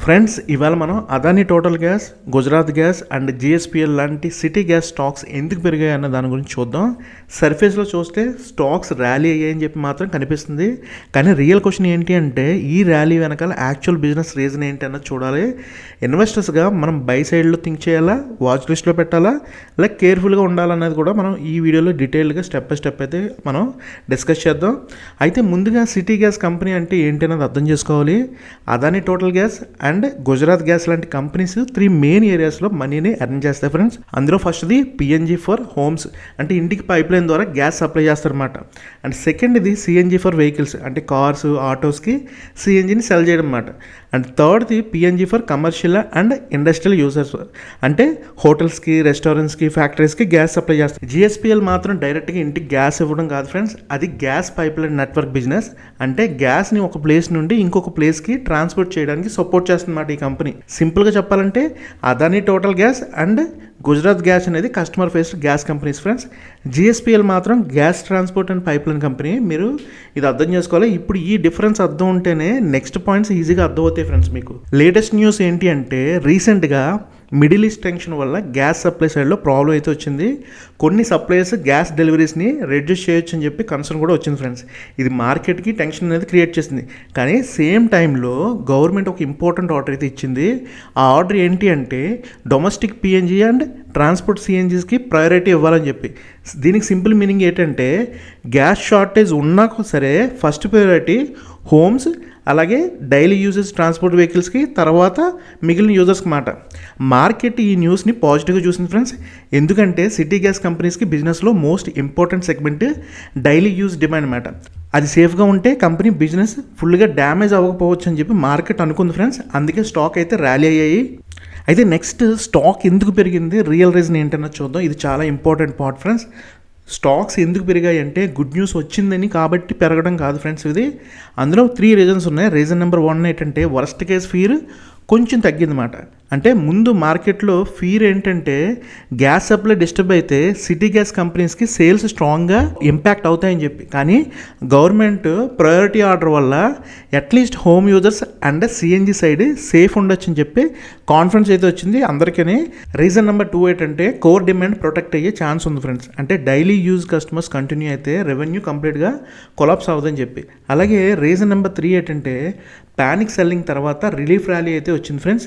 Friends, ఇవాళ మనం Adani Total gas, Gujarat gas and GSPL లాంటి సిటీ గ్యాస్ స్టాక్స్ ఎందుకు పెరిగాయి అన్న దాని గురించి చూద్దాం. సర్ఫేస్లో చూస్తే స్టాక్స్ ర్యాలీ అయ్యాయని చెప్పి మాత్రం కనిపిస్తుంది. కానీ రియల్ క్వశ్చన్ ఏంటి అంటే ఈ ర్యాలీ వెనకాల యాక్చువల్ బిజినెస్ రీజన్ ఏంటి అన్నది చూడాలి. ఇన్వెస్టర్స్గా మనం బై సైడ్లో థింక్ చేయాలా, వాచ్ లిస్ట్లో పెట్టాలా, లేక కేర్ఫుల్గా ఉండాలన్నది కూడా మనం ఈ వీడియోలో డీటెయిల్గా స్టెప్ బై స్టెప్ అయితే మనం డిస్కస్ చేద్దాం. అయితే ముందుగా సిటీ గ్యాస్ కంపెనీ అంటే ఏంటి అన్నది అర్థం చేసుకోవాలి. Adani Total Gas and Gujarat gas లాంటి కంపెనీస్ 3 మెయిన్ ఏరియాస్లో మనీని ఎర్న్ చేస్తాయి ఫ్రెండ్స్. అందులో ఫస్ట్ది పిఎన్జీ ఫర్ హోమ్స్, అంటే ఇంటికి పైప్ లైన్ ద్వారా గ్యాస్ సప్లై చేస్తారన్నమాట. అండ్ సెకండ్ది సిఎన్జీ ఫర్ వెహికల్స్, అంటే కార్స్, ఆటోస్కి సిఎన్జీని సెల్ చేయడం అన్నమాట. అండ్ థర్డ్ది PNG for commercial and industrial users, అంటే హోటల్స్కి, రెస్టారెంట్స్కి, ఫ్యాక్టరీస్కి గ్యాస్ సప్లై చేస్తారు. జిఎస్పిఎల్ మాత్రం డైరెక్ట్గా ఇంటికి గ్యాస్ ఇవ్వడం కాదు ఫ్రెండ్స్, అది gas pipeline network business. అంటే గ్యాస్ని ఒక ప్లేస్ నుండి ఇంకొక ప్లేస్కి ట్రాన్స్పోర్ట్ చేయడానికి సపోర్ట్ చేస్తుందన్నమాట ఈ కంపెనీ. సింపుల్గా చెప్పాలంటే Adani Total Gas and Gujarat Gas అనేది customer faced gas companies friends. GSPL మాత్రం gas transport and pipeline company. మీరు ఇది అర్థం చేసుకోవాలి. ఇప్పుడు ఈ డిఫరెన్స్ అర్థం ఉంటేనే నెక్స్ట్ పాయింట్స్ ఈజీగా అర్థం అవుతాయి ఫ్రెండ్స్. మీకు లేటెస్ట్ న్యూస్ ఏంటి అంటే రీసెంట్గా మిడిల్ ఈస్ట్ టెన్షన్ వల్ల గ్యాస్ సప్లై సైడ్లో ప్రాబ్లం అయితే వచ్చింది. కొన్ని సప్లైయర్స్ గ్యాస్ డెలివరీస్ని రెడ్యూస్ చేయొచ్చు అని చెప్పి కన్సర్న్ కూడా వచ్చింది ఫ్రెండ్స్. ఇది మార్కెట్కి టెన్షన్ అనేది క్రియేట్ చేసింది. కానీ సేమ్ టైంలో గవర్నమెంట్ ఒక ఇంపార్టెంట్ ఆర్డర్ అయితే ఇచ్చింది. ఆ ఆర్డర్ ఏంటి అంటే డొమెస్టిక్ పిఎన్జీ అండ్ ట్రాన్స్పోర్ట్ సిఎన్జీస్కి ప్రయారిటీ ఇవ్వాలని చెప్పి. దీనికి సింపుల్ మీనింగ్ ఏంటంటే గ్యాస్ షార్టేజ్ ఉన్నా సరే ఫస్ట్ ప్రయారిటీ హోమ్స్, అలాగే డైలీ యూజెస్ ట్రాన్స్పోర్ట్ వెహికల్స్కి, తర్వాత మిగిలిన యూజర్స్కి మాట. మార్కెట్ ఈ న్యూస్ని పాజిటివ్గా చూసింది ఫ్రెండ్స్. ఎందుకంటే సిటీ గ్యాస్ కంపెనీస్కి బిజినెస్లో most important segment daily use demand అన్నమాట. అది సేఫ్గా ఉంటే కంపెనీ బిజినెస్ ఫుల్గా డ్యామేజ్ అవ్వకపోవచ్చు అని చెప్పి మార్కెట్ అనుకుంది ఫ్రెండ్స్. అందుకే స్టాక్ అయితే ర్యాలీ అయ్యాయి. అయితే నెక్స్ట్ స్టాక్ ఎందుకు పెరిగింది, రియల్ రీజన్ ఏంటన్నది చూద్దాం. ఇది చాలా ఇంపార్టెంట్ పార్ట్ ఫ్రెండ్స్. స్టాక్స్ ఎందుకు పెరిగాయి అంటే గుడ్ న్యూస్ వచ్చిందని కాబట్టి పెరగడం కాదు ఫ్రెండ్స్. ఇది అందులో 3 రీజన్స్ ఉన్నాయి. రీజన్ నెంబర్ 1 ఏంటంటే వర్స్ట్ కేస్ ఫీర్ కొంచెం తగ్గిందన్నమాట. అంటే ముందు మార్కెట్లో ఫీర్ ఏంటంటే గ్యాస్ సప్లై డిస్టర్బ్ అయితే సిటీ గ్యాస్ కంపెనీస్కి సేల్స్ స్ట్రాంగ్గా ఇంపాక్ట్ అవుతాయని చెప్పి. కానీ గవర్నమెంట్ ప్రయారిటీ ఆర్డర్ వల్ల at least home users and CNG side safe ఉండొచ్చు అని చెప్పి కాన్ఫిడెన్స్ అయితే వచ్చింది అందరికీ. రీజన్ నెంబర్ 2 ఏంటంటే కోర్ డిమాండ్ ప్రొటెక్ట్ అయ్యే ఛాన్స్ ఉంది ఫ్రెండ్స్. అంటే డైలీ యూజ్ కస్టమర్స్ కంటిన్యూ అయితే రెవెన్యూ కంప్లీట్గా కొలాప్స్ అవుతుందని చెప్పి. అలాగే రీజన్ నెంబర్ 3 ఏంటంటే ప్యానిక్ సెల్లింగ్ తర్వాత రిలీఫ్ ర్యాలీ అయితే వచ్చింది ఫ్రెండ్స్.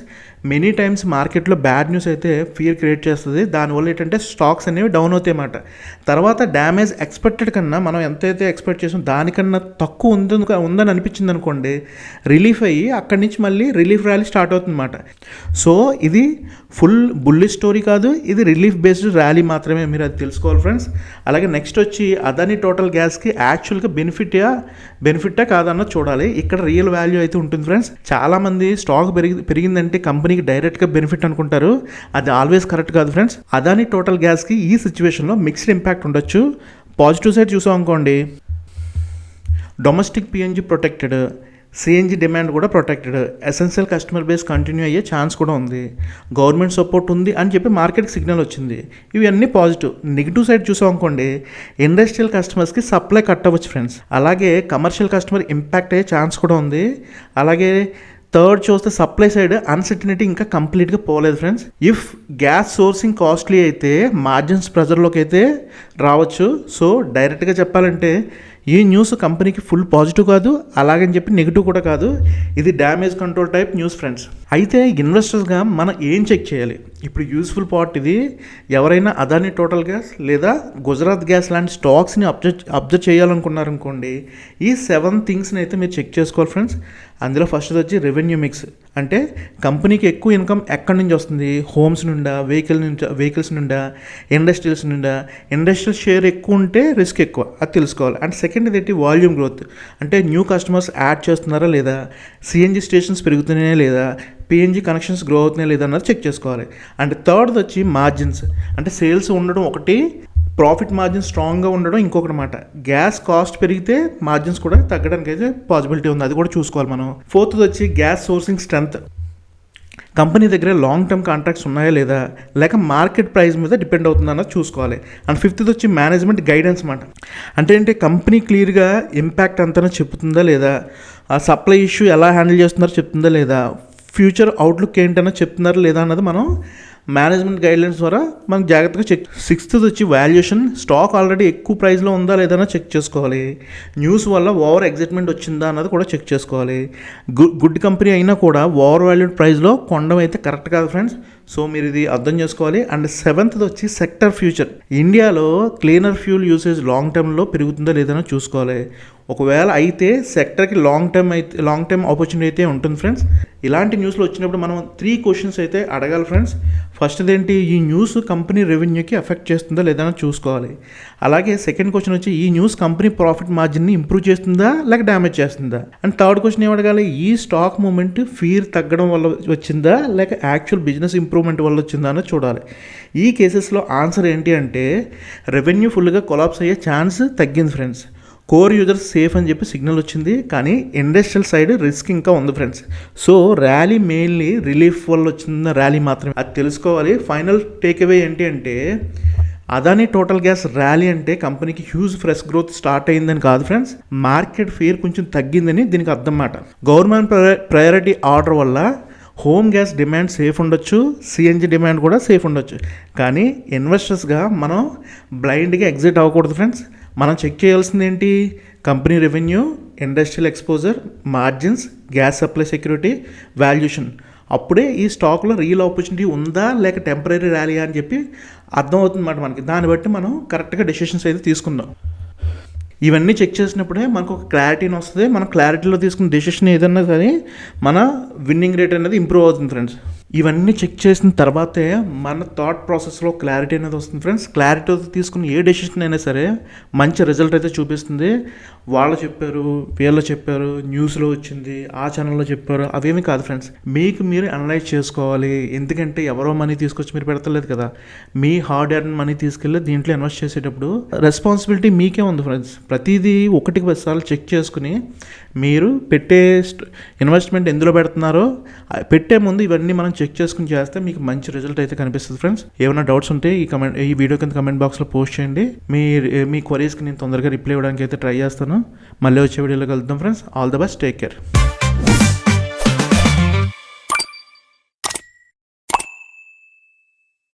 మెనీ టైమ్స్ మార్కెట్లో బ్యాడ్ న్యూస్ అయితే ఫియర్ క్రియేట్ చేస్తుంది. దానివల్ల ఏంటంటే స్టాక్స్ అనేవి డౌన్ అవుతాయి అన్నమాట. తర్వాత డ్యామేజ్ ఎక్స్పెక్టెడ్ కన్నా మనం ఎంతైతే ఎక్స్పెక్ట్ చేసాం దానికన్నా తక్కువ ఉందని అనిపించింది అనుకోండి, రిలీఫ్ అయ్యి అక్కడి నుంచి మళ్ళీ రిలీఫ్ ర్యాలీ స్టార్ట్ అవుతుంది అన్నమాట. సో ఇది ఫుల్ బుల్లిష్ స్టోరీ కాదు, ఇది రిలీఫ్ బేస్డ్ ర్యాలీ మాత్రమే, మీరు అది తెలుసుకోవాలి ఫ్రెండ్స్. అలాగే నెక్స్ట్ వచ్చి అదానీ టోటల్ గ్యాస్కి యాక్చువల్గా బెనిఫిటా కాదన్నది చూడాలి. ఇక్కడ రియల్ వాల్యూ అయితే ఉంటుంది ఫ్రెండ్స్. చాలామంది స్టాక్ పెరిగిందంటే కంపెనీకి డైరెక్ట్గా బెనిఫిట్ అనుకుంటారు. అది ఆల్వేస్ కరెక్ట్ కాదు ఫ్రెండ్స్. అదానీ టోటల్ గ్యాస్కి ఈ సిచ్యువేషన్లో మిక్స్డ్ ఇంపాక్ట్ ఉండొచ్చు. పాజిటివ్ సైడ్ చూసాం అనుకోండి, domestic PNG protected, CNG demand కూడా protected, essential customer base continue అయ్యే ఛాన్స్ కూడా ఉంది, గవర్నమెంట్ సపోర్ట్ ఉంది అని చెప్పి మార్కెట్కి సిగ్నల్ వచ్చింది. ఇవన్నీ పాజిటివ్. నెగిటివ్ సైడ్ చూసాం అనుకోండి, ఇండస్ట్రియల్ కస్టమర్స్కి సప్లై కట్ అవ్వచ్చు ఫ్రెండ్స్. అలాగే కమర్షియల్ కస్టమర్ ఇంపాక్ట్ అయ్యే ఛాన్స్ కూడా ఉంది. అలాగే థర్డ్ చూస్తే సప్లై సైడ్ అన్సర్టనిటీ ఇంకా కంప్లీట్గా పోలేదు friends. If gas sourcing costly అయితే మార్జిన్స్ ప్రెజర్లోకి అయితే రావచ్చు. సో డైరెక్ట్గా చెప్పాలంటే ఈ న్యూస్ కంపెనీకి ఫుల్ పాజిటివ్ కాదు, అలాగని చెప్పి నెగిటివ్ కూడా కాదు. ఇది damage control type news friends. అయితే ఇన్వెస్టర్స్గా మనం ఏం చెక్ చేయాలి? ఇప్పుడు యూస్ఫుల్ పార్ట్ ఇది. ఎవరైనా అదానీ టోటల్ గ్యాస్ లేదా గుజరాత్ గ్యాస్ లాంటి స్టాక్స్ని అబ్జర్వ్ చేయాలనుకున్నారనుకోండి, ఈ 7 థింగ్స్ని అయితే మీరు చెక్ చేసుకోవాలి ఫ్రెండ్స్. అందులో ఫస్ట్ వచ్చి రెవెన్యూ మిక్స్, అంటే కంపెనీకి ఎక్కువ ఇన్కమ్ ఎక్కడి నుంచి వస్తుంది, హోమ్స్ నుండా, వెహికల్స్ నుండా, ఇండస్ట్రియల్స్ నుండా. ఇండస్ట్రియల్ షేర్ ఎక్కువ ఉంటే రిస్క్ ఎక్కువ, అది తెలుసుకోవాలి. అండ్ సెకండ్ ఏంటి వాల్యూమ్ గ్రోత్, అంటే న్యూ కస్టమర్స్ యాడ్ చేస్తున్నారా లేదా, సిఎన్జీ స్టేషన్స్ పెరుగుతున్నాయా లేదా, పిఎన్జీ కనెక్షన్స్ గ్రో అవుతున్నాయా లేదా అన్నది చెక్ చేసుకోవాలి. అండ్ థర్డ్ వచ్చి మార్జిన్స్, అంటే సేల్స్ ఉండడం ఒకటి, ప్రాఫిట్ మార్జిన్ స్ట్రాంగ్గా ఉండడం ఇంకొకటి మాట. గ్యాస్ కాస్ట్ పెరిగితే మార్జిన్స్ కూడా తగ్గడానికి అయితే పాసిబిలిటీ ఉంది, అది కూడా చూసుకోవాలి మనం. ఫోర్త్ వచ్చి గ్యాస్ సోర్సింగ్ స్ట్రెంత్, కంపెనీ దగ్గర లాంగ్ టర్మ్ కాంట్రాక్ట్స్ ఉన్నాయా లేదా, లేక మార్కెట్ ప్రైస్ మీద డిపెండ్ అవుతుందా అన్నది చూసుకోవాలి. అండ్ ఫిఫ్త్ వచ్చి మేనేజ్మెంట్ గైడెన్స్ మాట. అంటే కంపెనీ క్లియర్గా ఇంపాక్ట్ అంతా చెప్తుందా లేదా, ఆ సప్లై ఇష్యూ ఎలా హ్యాండిల్ చేస్తున్నారో చెప్తుందా లేదా, ఫ్యూచర్ అవుట్లుక్ ఏంటన్నా చెప్తున్నారు లేదా అన్నది మనం మేనేజ్మెంట్ గైడ్లైన్స్ ద్వారా మనం జాగ్రత్తగా చెక్. 6th వచ్చి వాల్యుయేషన్. స్టాక్ ఆల్రెడీ ఎక్కువ ప్రైస్లో ఉందా లేదా చెక్ చేసుకోవాలి. న్యూస్ వల్ల ఓవర్ ఎగ్జైట్మెంట్ వచ్చిందా అన్నది కూడా చెక్ చేసుకోవాలి. గుడ్ కంపెనీ అయినా కూడా ఓవర్ వాల్యూడ్ ప్రైస్లో కొనడం అయితే కరెక్ట్ కాదు ఫ్రెండ్స్. సో మీరు ఇది అర్థం చేసుకోవాలి. అండ్ 7th వచ్చి సెక్టర్ ఫ్యూచర్. ఇండియాలో క్లీనర్ ఫ్యూల్ యూసేజ్ లాంగ్ టర్మ్లో పెరుగుతుందా లేదని చూసుకోవాలి. ఒకవేళ అయితే సెక్టర్కి లాంగ్ టర్మ్ ఆపర్చునిటీ అయితే ఉంటుంది ఫ్రెండ్స్. ఇలాంటి న్యూస్లో వచ్చినప్పుడు మనం 3 క్వశ్చన్స్ అయితే అడగాలి ఫ్రెండ్స్. ఫస్ట్ ఏంటి, ఈ న్యూస్ కంపెనీ రెవెన్యూకి ఎఫెక్ట్ చేస్తుందా లేదా చూసుకోవాలి. అలాగే సెకండ్ క్వశ్చన్ వచ్చి ఈ న్యూస్ కంపెనీ ప్రాఫిట్ మార్జిన్ని ఇంప్రూవ్ చేస్తుందా లేక డ్యామేజ్ చేస్తుందా. అండ్ థర్డ్ క్వశ్చన్ ఏం అడగాలి, ఈ స్టాక్ మూమెంట్ ఫీర్ తగ్గడం వల్ల వచ్చిందా లేక యాక్చువల్ బిజినెస్ ఇంప్రూవ్మెంట్ వల్ల వచ్చిందా అని చూడాలి. ఈ కేసెస్లో ఆన్సర్ ఏంటి అంటే రెవెన్యూ ఫుల్గా కొలాప్స్ అయ్యే ఛాన్స్ తగ్గింది ఫ్రెండ్స్. కోర్ యూజర్స్ సేఫ్ అని చెప్పి సిగ్నల్ వచ్చింది, కానీ ఇండస్ట్రియల్ సైడ్ రిస్క్ ఇంకా ఉంది friends. So rally mainly relief వల్ల వచ్చిన ర్యాలీ మాత్రమే, అది తెలుసుకోవాలి. ఫైనల్ టేక్అవే ఏంటి అంటే అదానీ టోటల్ గ్యాస్ ర్యాలీ అంటే కంపెనీకి హ్యూజ్ ఫ్రెష్ గ్రోత్ స్టార్ట్ అయిందని కాదు ఫ్రెండ్స్, మార్కెట్ ఫియర్ కొంచెం తగ్గిందని దీనికి అర్థం మాట. గవర్నమెంట్ ప్రయారిటీ ఆర్డర్ వల్ల హోమ్ గ్యాస్ డిమాండ్ సేఫ్ ఉండొచ్చు, సిఎన్జి డిమాండ్ కూడా సేఫ్ ఉండొచ్చు. కానీ ఇన్వెస్టర్స్గా మనం బ్లైండ్గా ఎగ్జిట్ అవ్వకూడదు ఫ్రెండ్స్. మనం చెక్ చేయాల్సింది ఏంటి, company revenue, industrial exposure, margins, gas supply security, valuation. అప్పుడే ఈ స్టాక్లో రియల్ ఆపర్చునిటీ ఉందా లేక టెంపరీ ర్యాలీ అని చెప్పి అర్థమవుతుంది అన్నమాట మనకి. దాన్ని బట్టి మనం కరెక్ట్గా డెసిషన్స్ అయితే తీసుకుందాం. ఇవన్నీ చెక్ చేసినప్పుడే మనకు ఒక క్లారిటీని వస్తుంది. మన క్లారిటీలో తీసుకున్న డెసిషన్ ఏదన్నా కానీ మన విన్నింగ్ రేట్ అనేది ఇంప్రూవ్ అవుతుంది ఫ్రెండ్స్. ఇవన్నీ చెక్ చేసిన తర్వాతే మన థాట్ ప్రాసెస్లో క్లారిటీ అనేది వస్తుంది ఫ్రెండ్స్. క్లారిటీతో తీసుకున్న ఏ డెసిషన్ అయినా సరే మంచి రిజల్ట్ అయితే చూపిస్తుంది. వాళ్ళు చెప్పారు, వీళ్ళు చెప్పారు, న్యూస్లో వచ్చింది, ఆ ఛానల్లో చెప్పారు, అవేమీ కాదు ఫ్రెండ్స్. మీకు మీరు అనలైజ్ చేసుకోవాలి. ఎందుకంటే ఎవరో మనీ తీసుకొచ్చి మీరు పెడతలేదు కదా, మీ హార్డ్ ఎర్న్ మనీ తీసుకెళ్ళి దీంట్లో ఇన్వెస్ట్ చేసేటప్పుడు రెస్పాన్సిబిలిటీ మీకే ఉంది ఫ్రెండ్స్. ప్రతిదీ 1-10 సార్లు చెక్ చేసుకుని మీరు పెట్టే ఇన్వెస్ట్మెంట్ ఎందులో పెడుతున్నారో పెట్టే ముందు ఇవన్నీ మనం చెక్ చేసుకుని చేస్తే మీకు మంచి రిజల్ట్ అయితే కనిపిస్తుంది ఫ్రెండ్స్. ఏమైనా డౌట్స్ ఉంటే ఈ వీడియో కింద కమెంట్ బాక్స్లో పోస్ట్ చేయండి. మీ క్వరీస్కి నేను తొందరగా రిప్లై ఇవ్వడానికి అయితే ట్రై చేస్తాను. మళ్ళీ వచ్చే వీడియోలో కలుద్దాం friends. All the best, take care.